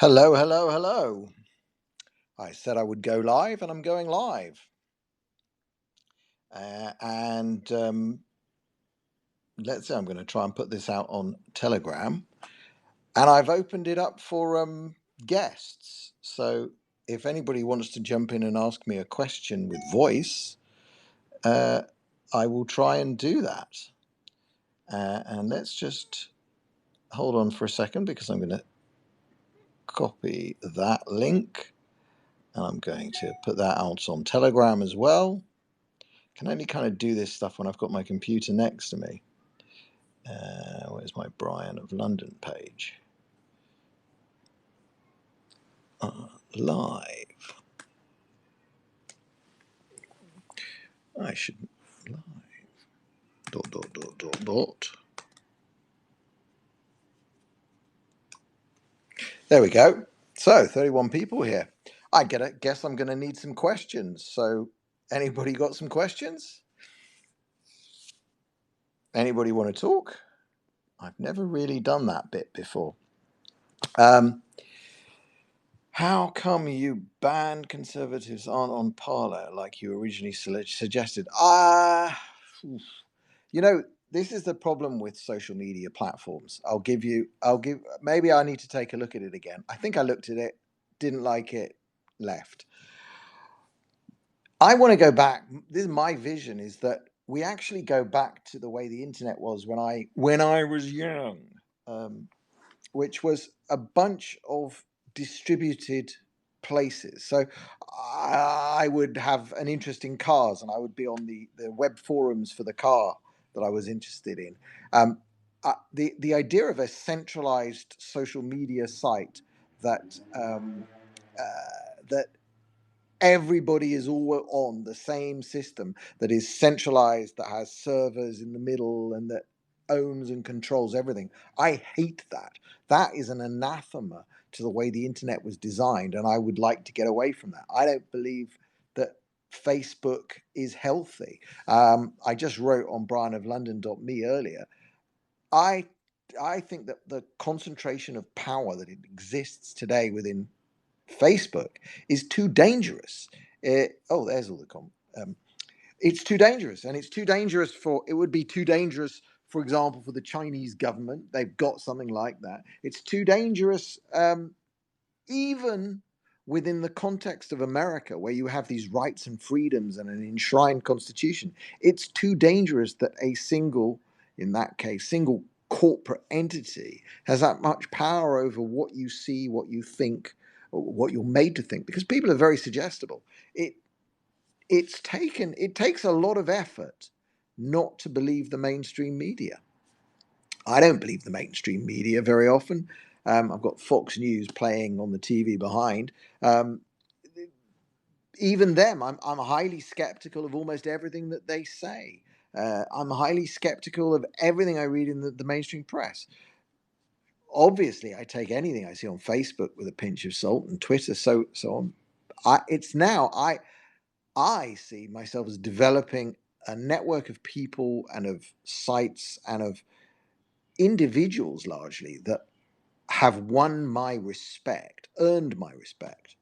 Hello, hello, hello. I said I would go live, and I'm going live. And let's say I'm going to try and put this out on Telegram. And I've opened it up for guests. So if anybody wants to jump in and ask me a question with voice, uh, I will try and do that. And let's just hold on for a second because I'm going to copy that link. And I'm going to put that out on Telegram as well. Can only kind of do this stuff when I've got my computer next to me. Where's my Brian of London page? Live. I should live. Dot dot dot dot dot. There we go. So 31 people here. Guess I'm going to need some questions. So anybody got some questions? Anybody want to talk? I've never really done that bit before. How come you banned conservatives aren't on Parler like you originally suggested? You know, this is the problem with social media platforms. Maybe I need to take a look at it again. I think I looked at it, didn't like it, left. I want to go back. This is my vision, is that we actually go back to the way the internet was when I was young, which was a bunch of distributed places. So I would have an interest in cars, and I would be on the web forums for the car that I was interested in. The idea of a centralized social media site that everybody is all on the same system, that is centralized, that has servers in the middle, and that owns and controls everything. I hate that. That is an anathema to the way the internet was designed, and I would like to get away from that. I don't believe that Facebook is healthy. I just wrote on brianoflondon.me earlier. I I think that the concentration of power that it exists today within Facebook is too dangerous. There's all the it's too dangerous, and it would be too dangerous, for example, for the Chinese government. They've got something like that. It's too dangerous, even within the context of America, where you have these rights and freedoms and an enshrined constitution. It's too dangerous that in that case, single corporate entity has that much power over what you see, what you think, or what you're made to think, because people are very suggestible. It it takes a lot of effort not to believe the mainstream media. I don't believe the mainstream media very often. I've got Fox News playing on the TV behind. Um, Even them, I'm highly skeptical of almost everything that they say. I'm highly skeptical of everything I read in the mainstream press. Obviously, I take anything I see on Facebook with a pinch of salt, and Twitter, so on. I see myself as developing a network of people and of sites and of individuals largely that have won my respect, earned my respect.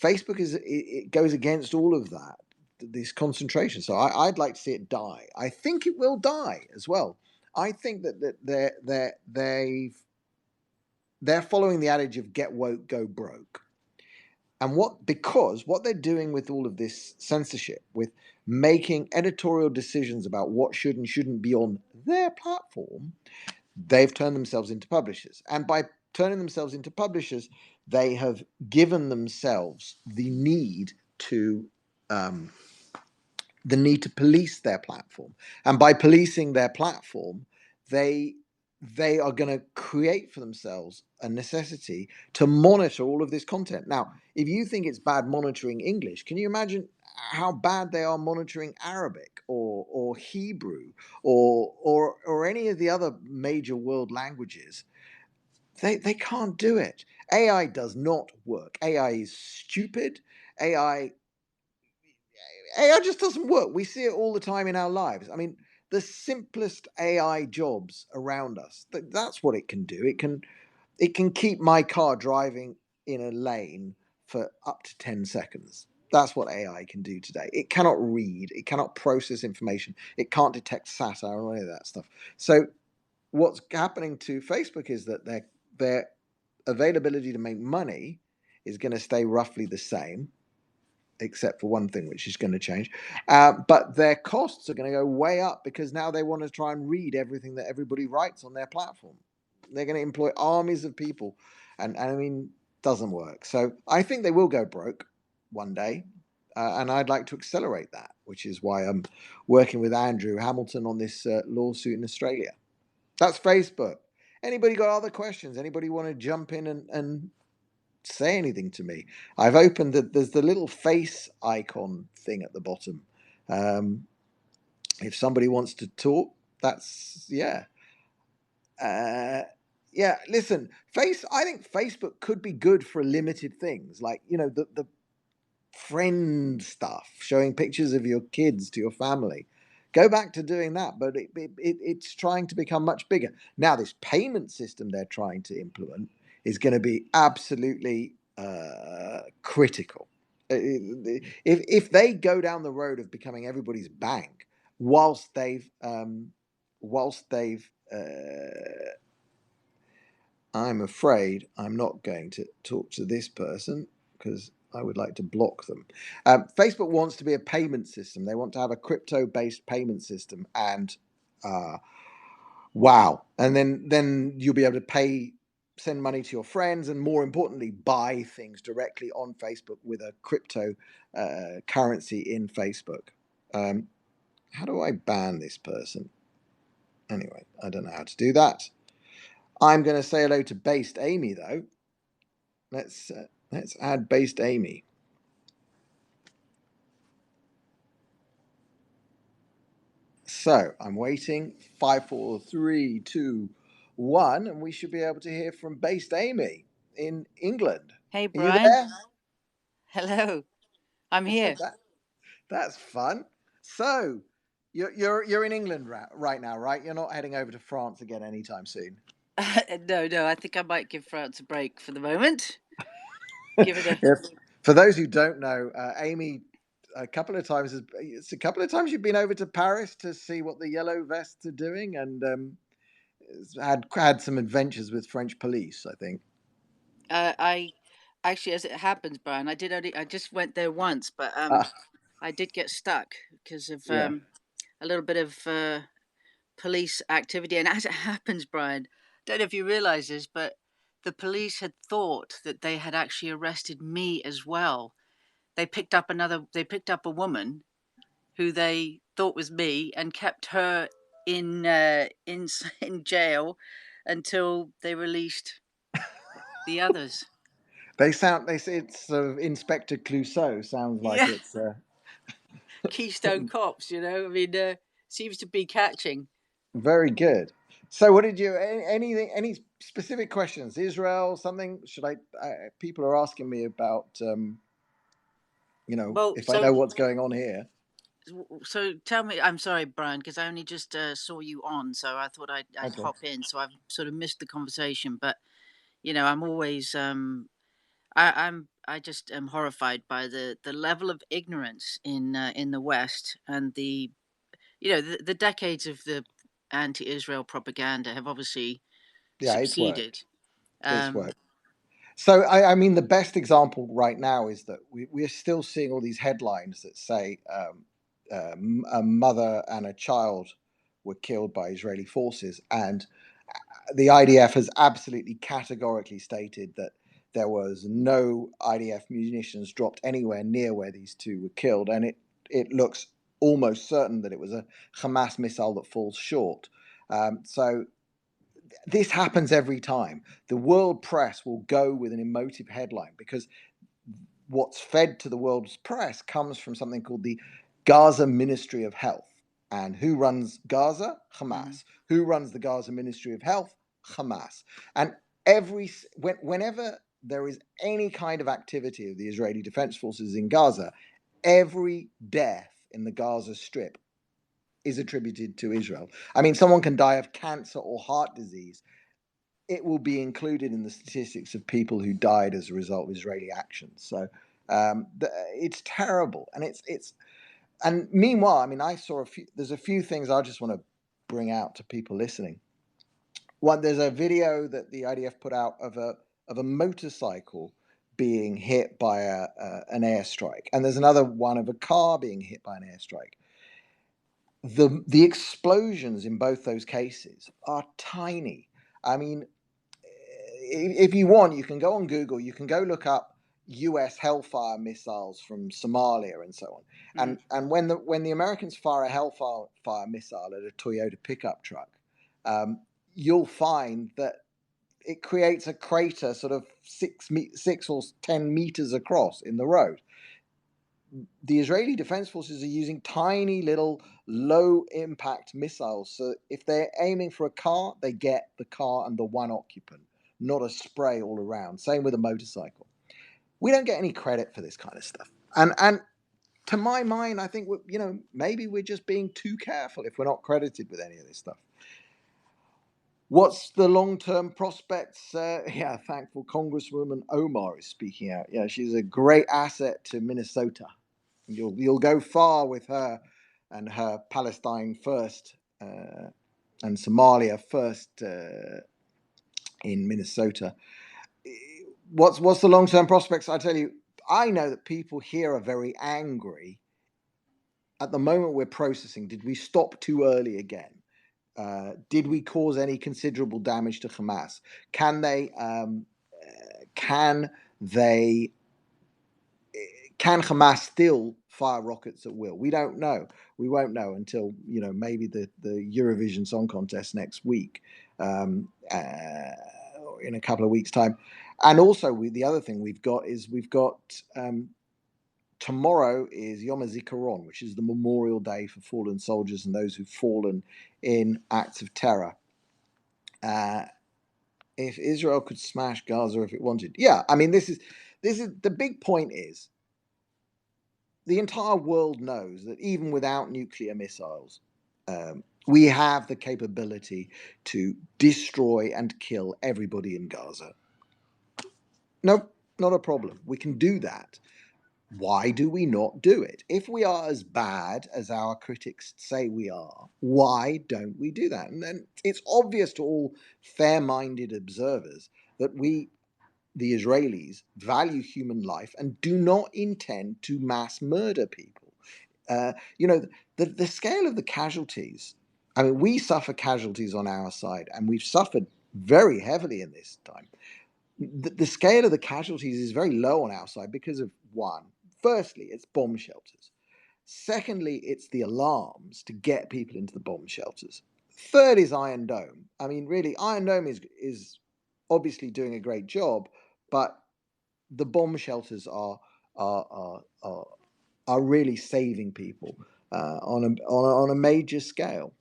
Facebook it goes against all of that, this concentration. So I'd like to see it die. I think it will die as well. I think that they're following the adage of get woke, go broke. And what they're doing with all of this censorship, with making editorial decisions about what should and shouldn't be on their platform, they've turned themselves into publishers. And by turning themselves into publishers, they have given themselves um, the need to police their platform. And by policing their platform, they they are going to create for themselves a necessity to monitor all of this content. Now, if you think it's bad monitoring English, can you imagine how bad they are monitoring Arabic or Hebrew or any of the other major world languages? They can't do it. AI does not work. AI is stupid. AI AI just doesn't work. We see it all the time in our lives. I mean, the simplest AI jobs around us, that's what it can do. it can keep my car driving in a lane for up to 10 seconds. That's what AI can do today. It cannot read, it cannot process information, it can't detect satire or any of that stuff. So what's happening to Facebook is that their availability to make money is going to stay roughly the same, except for one thing which is going to change. But their costs are going to go way up because now they want to try and read everything that everybody writes on their platform. They're going to employ armies of people, and I mean, doesn't work. So I think they will go broke one day, and I'd like to accelerate that, which is why I'm working with Andrew Hamilton on this lawsuit in Australia. That's Facebook. Anybody got other questions? Anybody want to jump in and say anything to me? I've opened there's the little face icon thing at the bottom. Um, if somebody wants to talk, that's Uh, yeah, listen, I think Facebook could be good for limited things, like the friend stuff, showing pictures of your kids to your family. Go back to doing that, but it's trying to become much bigger. Now, this payment system they're trying to implement is going to be absolutely critical. If they go down the road of becoming everybody's bank, whilst they've I'm afraid I'm not going to talk to this person because I would like to block them. Facebook wants to be a payment system. They want to have a crypto-based payment system, and uh, wow! And then you'll be able to send money to your friends, and more importantly, buy things directly on Facebook with a crypto currency in Facebook. How do I ban this person? Anyway, I don't know how to do that. I'm going to say hello to Based Amy though. Let's add Based Amy. So I'm waiting. 5, 4, 3, 2, 1, and we should be able to hear from Based Amy in England. Hey, Are you Brian. there? Hello. I'm here. That's fun. So you're in England right now, right? You're not heading over to France again anytime soon. No, I think I might give France a break for the moment. Give it a. If, for those who don't know, Amy, it's a couple of times you've been over to Paris to see what the yellow vests are doing, and had some adventures with French police, I think. I actually, as it happens, Brian, I just went there once, but Ah, I did get stuck because of yeah. a little bit of police activity. And as it happens, Brian, don't know if you realize this, but the police had thought that they had actually arrested me as well. They picked up a woman who they thought was me and kept her in jail until they released the others. They say it's sort of Inspector Clouseau. Sounds like Yeah, it's Keystone Cops. I mean, seems to be catching. very good. So, what did you any specific questions? Israel, something? Should I? People are asking me about Well, if I know what's going on here. so tell me. I'm sorry, Brian, because I only just saw you on, so I thought I'd Okay. hop in. So I've sort of missed the conversation, but I'm always I just am horrified by the level of ignorance in the West, and the decades of the anti-Israel propaganda have obviously Yeah, it's succeeded. worked. It's Um, worked. So, I mean, the best example right now is that we're still seeing all these headlines that say a mother and a child were killed by Israeli forces, and the IDF has absolutely categorically stated that there was no IDF munitions dropped anywhere near where these two were killed, and it looks almost certain that it was a Hamas missile that falls short. So this happens every time. The world press will go with an emotive headline because what's fed to the world's press comes from something called the Gaza Ministry of Health. And who runs Gaza? mm, Hamas. Who runs the Gaza Ministry of Health? Hamas. And whenever there is any kind of activity of the Israeli Defense Forces in Gaza, every death in the Gaza Strip is attributed to Israel. I mean, someone can die of cancer or heart disease it will be included in the statistics of people who died as a result of Israeli actions. So it's terrible, and and meanwhile, I mean, I saw there's a few things I just want to bring out to people listening. One, there's a video that the IDF put out of a motorcycle being hit by an airstrike, and there's another one of a car being hit by an airstrike. The explosions in both those cases are tiny. I mean, if you want, you can go on Google, you can go look up US Hellfire missiles from Somalia and so on. And when the Americans fire a Hellfire missile at a Toyota pickup truck, you'll find that it creates a crater sort of 6 or 10 meters across in the road. The Israeli Defense Forces are using tiny little low impact missiles. So if they're aiming for a car, they get the car and the one occupant, not a spray all around. Same with a motorcycle. We don't get any credit for this kind of stuff. And to my mind, I think maybe we're just being too careful if we're not credited with any of this stuff. What's the long-term prospects? Thankful Congresswoman Omar is speaking out. Yeah, she's a great asset to Minnesota. You'll go far with her and her Palestine first and Somalia first in Minnesota. What's the long-term prospects? I tell you, I know that people here are very angry. At the moment we're processing, did we stop too early again? Did we cause any considerable damage to Hamas? Can Hamas still fire rockets at will? We don't know. We won't know until maybe the Eurovision Song Contest next week, in a couple of weeks' time. And also, the other thing we've got tomorrow is Yom HaZikaron, which is the Memorial Day for fallen soldiers and those who've fallen in acts of terror. If Israel could smash Gaza if it wanted, yeah, I mean, this is the big point. Is the entire world knows that even without nuclear missiles, we have the capability to destroy and kill everybody in Gaza. Nope, not a problem. We can do that. Why do we not do it? If we are as bad as our critics say we are, why don't we do that? And then it's obvious to all fair-minded observers that we, the Israelis, value human life and do not intend to mass murder people. The scale of the casualties, I mean, we suffer casualties on our side, and we've suffered very heavily in this time. The scale of the casualties is very low on our side because of firstly, it's bomb shelters. Secondly, it's the alarms to get people into the bomb shelters. Third is Iron Dome. I mean, really, Iron Dome is obviously doing a great job, but the bomb shelters are really saving people on a major scale.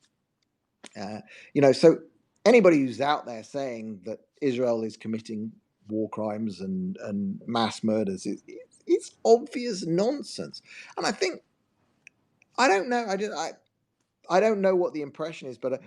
So anybody who's out there saying that Israel is committing war crimes and mass murders, it's obvious nonsense. And I don't know. I don't know what the impression is, but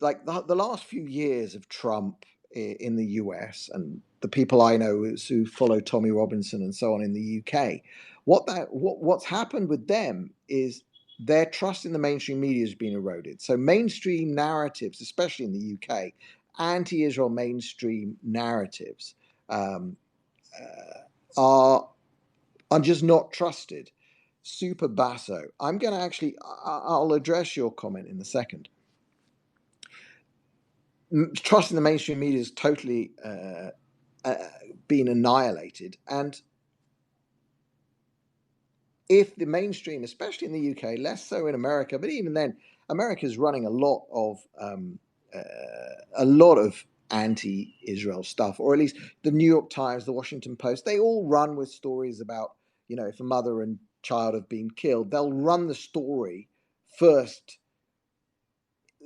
like the last few years of Trump in the US and the people I know who follow Tommy Robinson and so on in the UK, what's happened with them is their trust in the mainstream media has been eroded. So mainstream narratives, especially in the UK, anti-Israel mainstream narratives are just not trusted. Super basso. I'm going to I'll address your comment in a second. Trust in the mainstream media has totally been annihilated. And if the mainstream, especially in the UK, less so in America, but even then, America's running a lot of anti-Israel stuff, or at least the New York Times, the Washington Post, they all run with stories about, if a mother and child have been killed, they'll run the story first.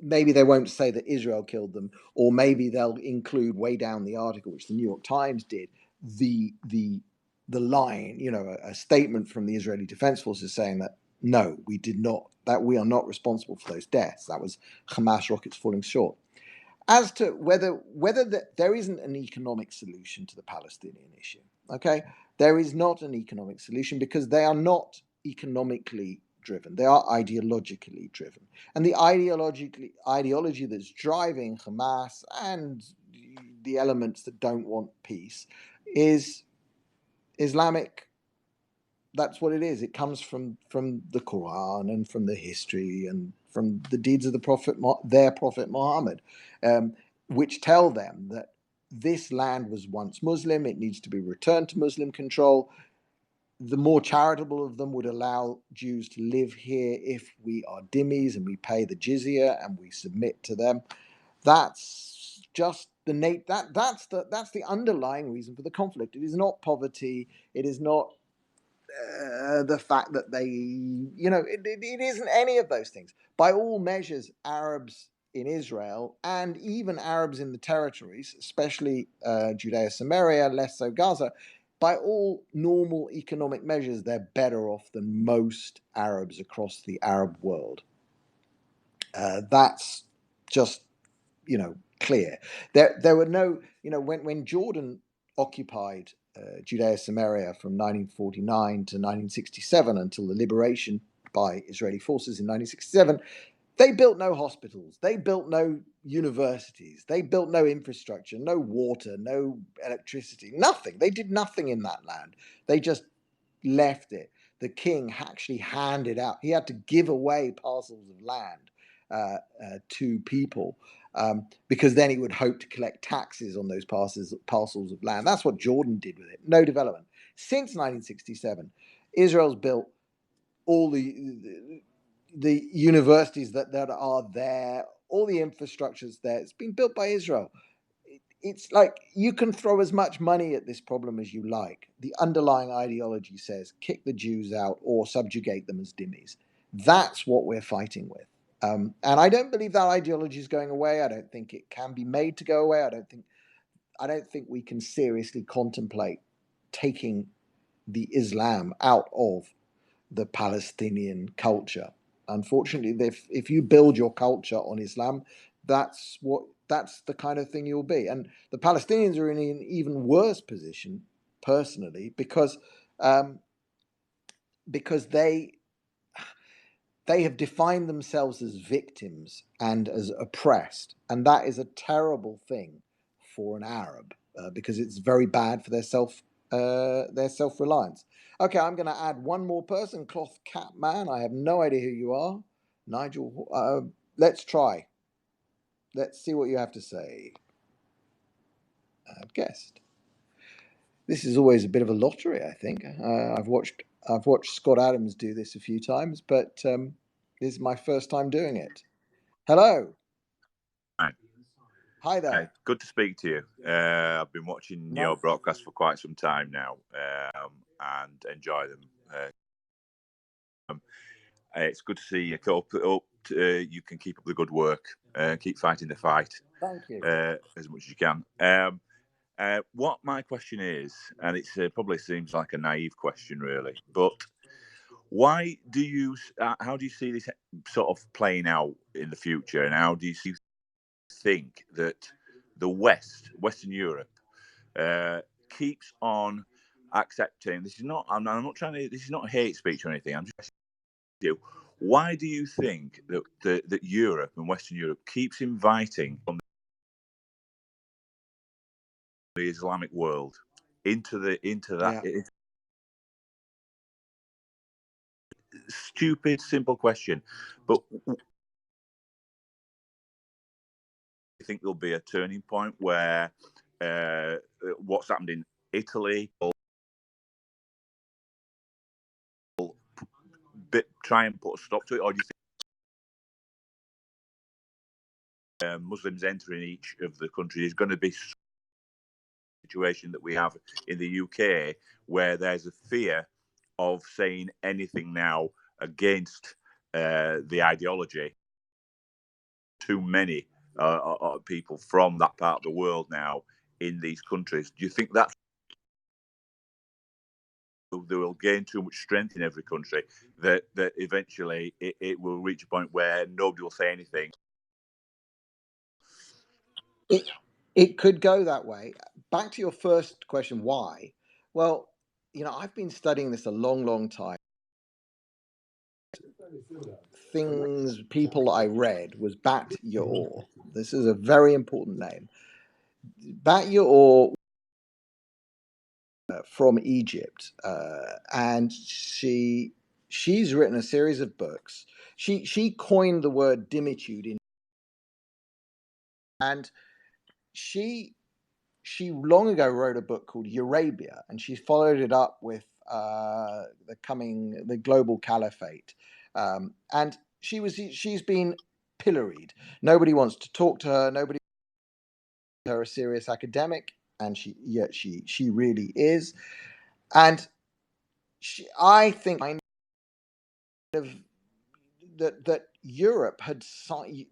Maybe they won't say that Israel killed them, or maybe they'll include way down the article, which the New York Times did, the line, a statement from the Israeli Defense Forces saying that no, we did not, that we are not responsible for those deaths. That was Hamas rockets falling short. as to whether there isn't an economic solution to the Palestinian issue. Okay, there is not an economic solution because they are not economically driven; they are ideologically driven, and the ideology that's driving Hamas and the elements that don't want peace is Islamic. That's what it is. It comes from the Quran and from the history and from the deeds of the prophet, their prophet Muhammad, um, which tell them that this land was once Muslim. It needs to be returned to Muslim control. The more charitable of them would allow Jews to live here if we are dhimmis and we pay the jizya and we submit to them. That's just that's the underlying reason for the conflict. It is not poverty. It is not the fact that it isn't any of those things. By all measures, Arabs in Israel and even Arabs in the territories, especially Judea, Samaria, less so Gaza, by all normal economic measures, they're better off than most Arabs across the Arab world. That's just clear. There were no, when Jordan occupied Judea Samaria from 1949 to 1967 until the liberation by Israeli forces in 1967, they built no hospitals, they built no universities, they built no infrastructure, no water, no electricity, nothing. They did nothing in that land. They just left it. The king actually handed out, he had to give away parcels of land to people because then he would hope to collect taxes on those parcels of land. That's what Jordan did with it. No development. Since 1967, Israel's built all the universities that are there, all the infrastructure's there. It's been built by Israel. It's like you can throw as much money at this problem as you like. The underlying ideology says kick the Jews out or subjugate them as dhimmis. That's what we're fighting with. And I don't believe that ideology is going away. I don't think it can be made to go away. I don't think we can seriously contemplate taking the Islam out of the Palestinian culture. Unfortunately, if you build your culture on Islam, that's the kind of thing you'll be. And the Palestinians are in an even worse position, personally, um, because they have defined themselves as victims and as oppressed, and that is a terrible thing for an Arab because it's very bad for their self reliance. Okay, I'm going to add one more person, Cloth Cat Man. I have no idea who you are, Nigel. Let's try. Let's see what you have to say. Guest. This is always a bit of a lottery, I think. I've watched Scott Adams do this a few times, but this is my first time doing it. Hello. Right. Hi there. Good to speak to you. I've been watching your broadcast for quite some time now and enjoy them. It's good to see you. You can keep up the good work. Keep fighting the fight. Thank you. As much as you can. What my question is, and it probably seems like a naive question, really, but why do you? How do you see this sort of playing out in the future, and how do you think that the Western Europe, keeps on accepting? This is not. I'm not trying to. This is not hate speech or anything. I'm just asking you. Why do you think that Europe and Western Europe keeps inviting from the Islamic world into that? Yeah. Stupid, simple question, but do you think there'll be a turning point where what's happened in Italy will try and put a stop to it, or do you think Muslims entering each of the countries is going to be a situation that we have in the UK, where there's a fear of saying anything now against the ideology? Too many people from that part of the world now in these countries. Do you think that they will gain too much strength in every country that eventually it will reach a point where nobody will say anything? it could go that way. Back to your first question, why? Well, I've been studying this a long, long time. People I read was Bat Yaor. This is a very important name. Bat Yaor from Egypt, and she's written a series of books. She coined the word dimitude and she long ago wrote a book called Eurabia, and she followed it up with the global caliphate, and she's been pilloried. Nobody wants to talk to her. Nobody her a serious academic, and she really is. And I think of that Europe had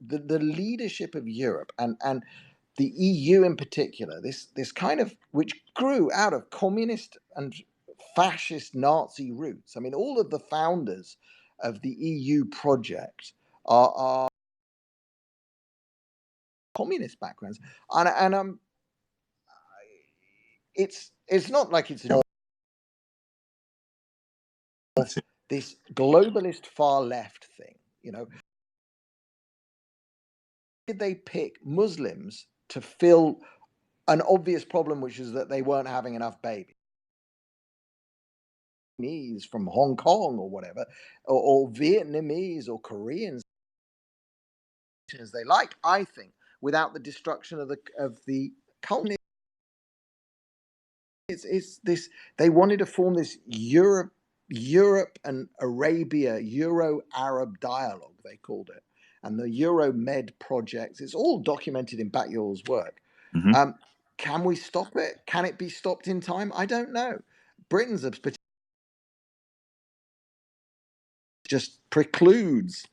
the leadership of Europe and the EU in particular, this kind of which grew out of communist and fascist Nazi roots. I mean, all of the founders of the EU project are communist backgrounds, and it's not like it's this globalist far left thing. Did they pick Muslims to fill an obvious problem, which is that they weren't having enough babies from Hong Kong or whatever, or Vietnamese or Koreans as they like, I think, without the destruction of the culture. It's this. They wanted to form this Europe and Arabia Euro-Arab dialogue, they called it, and the Euro-Med projects. It's all documented in Bat Yaor's work. Mm-hmm. Can we stop it? Can it be stopped in time? I don't know. Britain's just precludes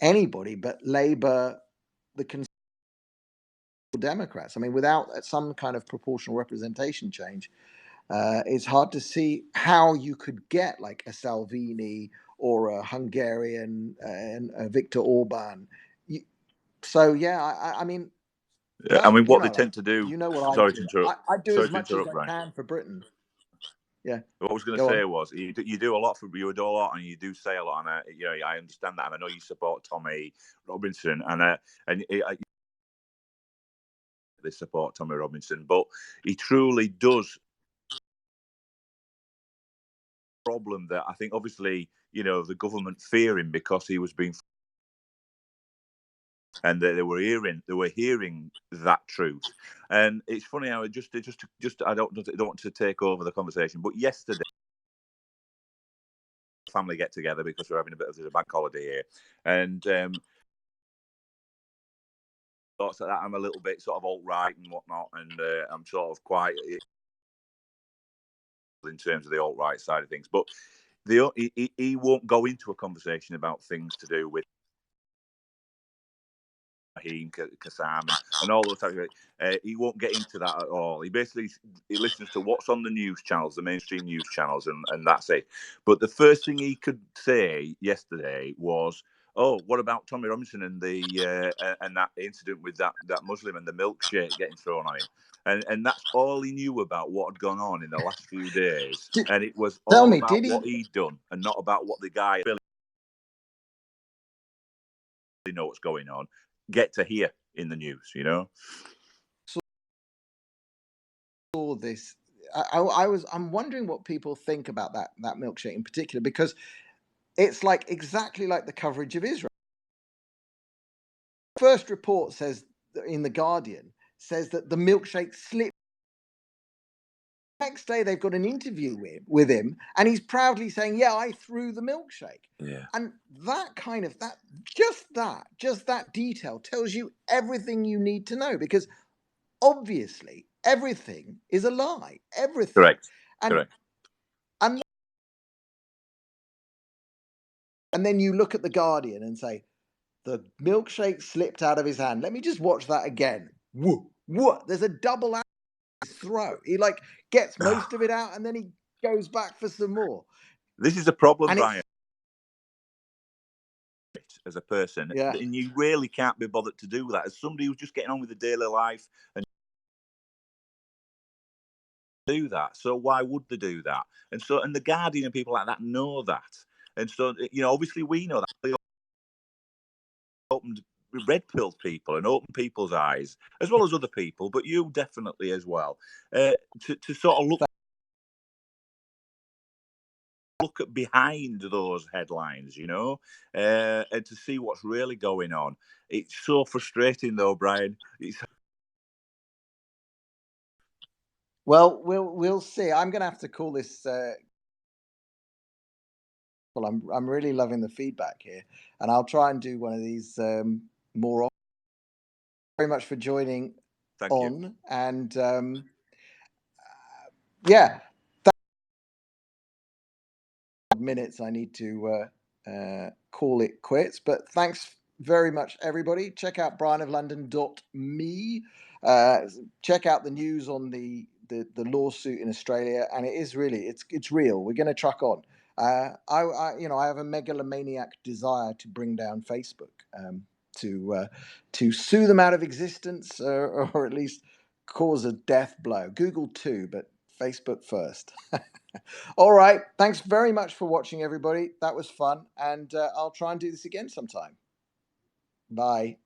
anybody but Labour, the Conservative Democrats. I mean, without some kind of proportional representation change, it's hard to see how you could get like a Salvini or a Hungarian and a Viktor Orban. I mean, what they tend to do. What Sorry I to do. interrupt. I do Sorry as to much as interrupt, I Brian. can for Britain. Yeah. What I was going to say was you do a lot a lot, and you do say a lot, and I understand that, and I know you support Tommy Robinson, and they support Tommy Robinson, but he truly does. Problem that I think, obviously, the government fear him because he was being, and they were hearing that truth. And it's funny how it just I don't want to take over the conversation, but yesterday, family get together because we're having there's a bank holiday here, and thoughts like that. I'm a little bit sort of alt-right and whatnot, and I'm sort of quite in terms of the alt-right side of things, but he won't go into a conversation about things to do with Kassam and all those types of he won't get into that at all. He listens to what's on the news channels, the mainstream news channels, and that's it. But the first thing he could say yesterday was, "Oh, what about Tommy Robinson and and that incident with that Muslim and the milkshake getting thrown on him?" And that's all he knew about what had gone on in the last few days, and it was all about what he'd done and not about what the guy really know what's going on. Get to hear in the news, Saw this. I'm wondering what people think about that milkshake in particular, because it's like exactly like the coverage of Israel. First report says in the Guardian says that the milkshake slipped. Next day they've got an interview with him, and he's proudly saying, "Yeah, I threw the milkshake." Yeah. And just that detail tells you everything you need to know, because obviously everything is a lie. Everything. Correct. And then you look at the Guardian and say, the milkshake slipped out of his hand. Let me just watch that again. What? There's a double throw. He gets most of it out, and then he goes back for some more. This is a problem, Brian. as a person, Yeah. and you really can't be bothered to do that as somebody who's just getting on with the daily life and do that. So why would they do that? And the Guardian and people like that know that. And so, obviously we know that. They opened red pilled people and opened people's eyes, as well as other people, but you definitely as well, to sort of look at behind those headlines, and to see what's really going on. It's so frustrating, though, Brian. Well, we'll see. I'm going to have to call this. Well, I'm really loving the feedback here, and I'll try and do one of these more often. Very much for joining Thank you. on, and yeah, minutes I need to call it quits. But thanks very much, everybody. Check out brianoflondon.me. Check out the news on the lawsuit in Australia, and it is really it's real. We're going to truck on. I have a megalomaniac desire to bring down Facebook, to sue them out of existence, or at least cause a death blow. Google too, but Facebook first. All right. Thanks very much for watching, everybody. That was fun. And I'll try and do this again sometime. Bye.